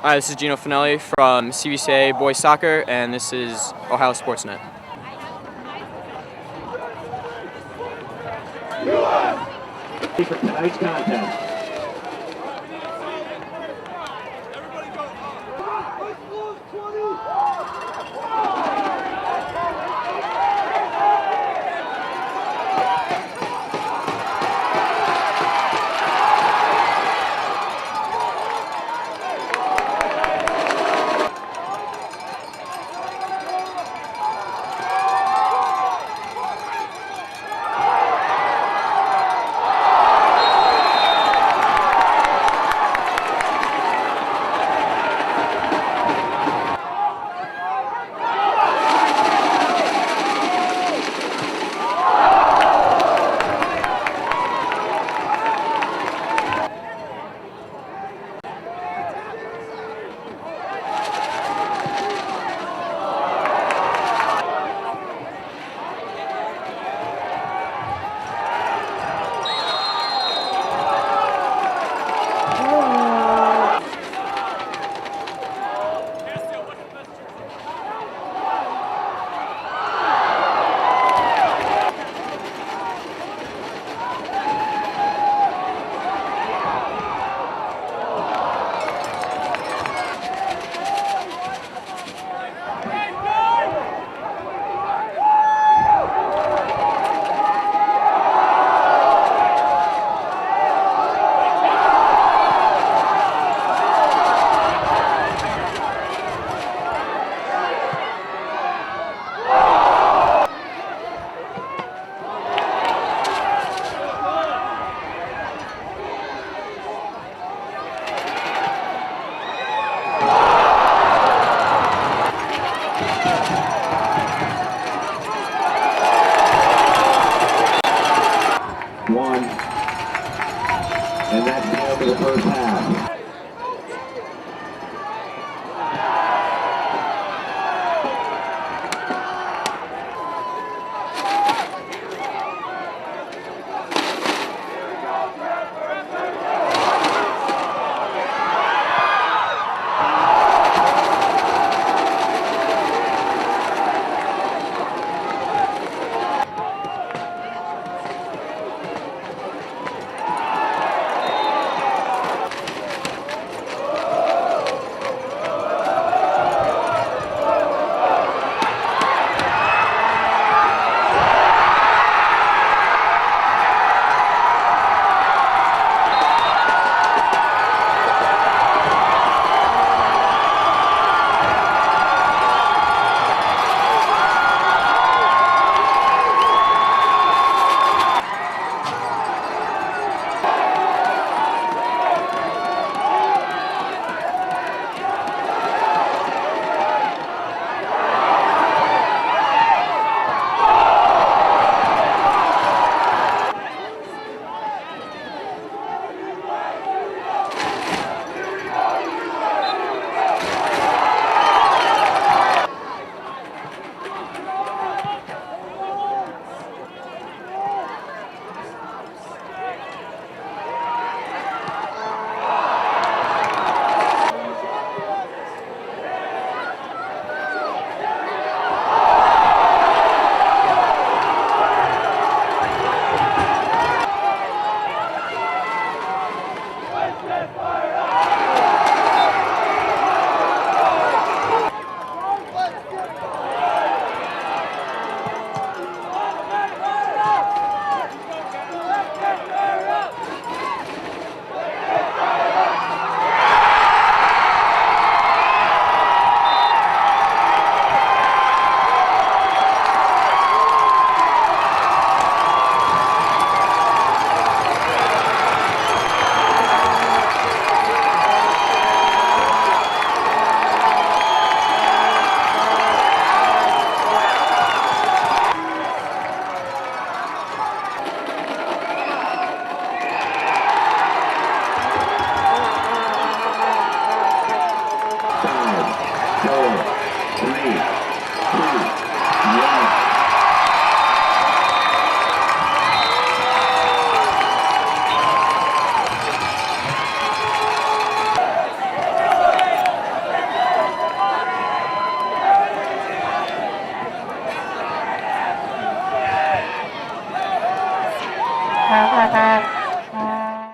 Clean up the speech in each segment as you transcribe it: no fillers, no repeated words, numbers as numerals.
Hi, this is Gino Finelli from CVCA Boys Soccer, and this is Ohio Sportsnet. For tonight's contest. And that's the end of the first half.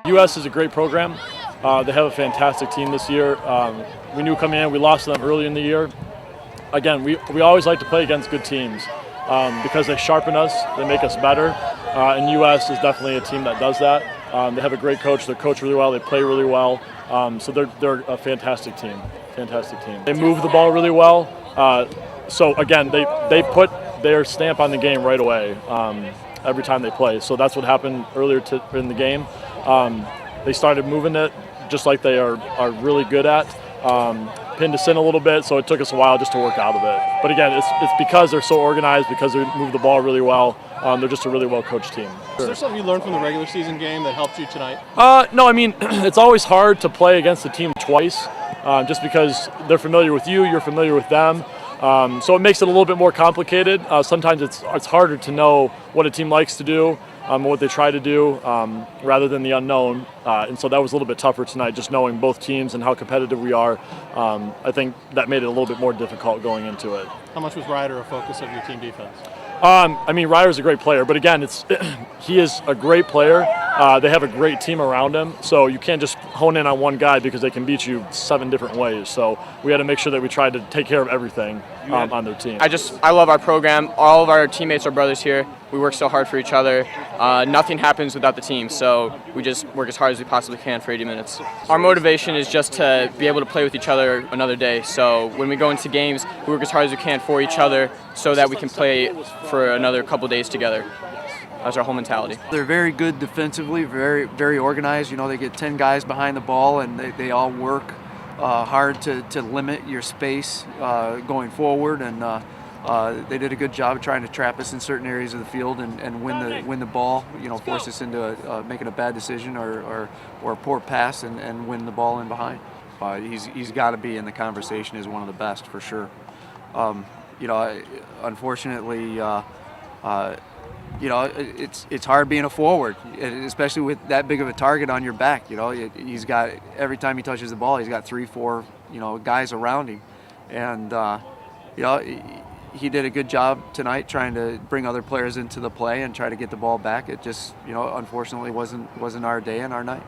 US is a great program. They have a fantastic team this year. We knew coming in, we lost to them early in the year. Again, we always like to play against good teams because they sharpen us, they make us better. And US is definitely a team that does that. They have a great coach. They coach really well. They play really well. So they're a fantastic team. Fantastic team. They move the ball really well. So again, they put their stamp on the game right away every time they play. So that's what happened earlier in the game. They started moving it just like they are really good at. Pinned us in a little bit, so it took us a while just to work out of it. But again, it's because they're so organized, because they move the ball really well. They're just a really well-coached team. Is there something you learned from the regular season game that helped you tonight? No, I mean, it's always hard to play against the team twice, just because they're familiar with you, you're familiar with them. So it makes it a little bit more complicated. Sometimes it's harder to know what a team likes to do, what they try to do, rather than the unknown. And so that was a little bit tougher tonight, just knowing both teams and how competitive we are. I think that made it a little bit more difficult going into it. How much was Ryder a focus of your team defense? I mean, Ryder's a great player, but again, he is a great player. They have a great team around him, so you can't just hone in on one guy because they can beat you 7 different ways. So we had to make sure that we tried to take care of everything on their team. I love our program. All of our teammates are brothers here. We work so hard for each other. Nothing happens without the team, so we just work as hard as we possibly can for 80 minutes. Our motivation is just to be able to play with each other another day. So when we go into games, we work as hard as we can for each other so that we can play for another couple days together. That's our whole mentality. They're very good defensively, very, very organized. You know, they get 10 guys behind the ball, and they all work hard to limit your space going forward. And they did a good job of trying to trap us in certain areas of the field and win the ball. You know, force us into making a bad decision or a poor pass and win the ball in behind. He's got to be in the conversation as one of the best for sure. You know, unfortunately. You know, it's hard being a forward, especially with that big of a target on your back. You know, he's got, every time he touches the ball, he's got 3, 4, you know, guys around him, and you know, he did a good job tonight trying to bring other players into the play and try to get the ball back. It just, you know, unfortunately wasn't our day and our night.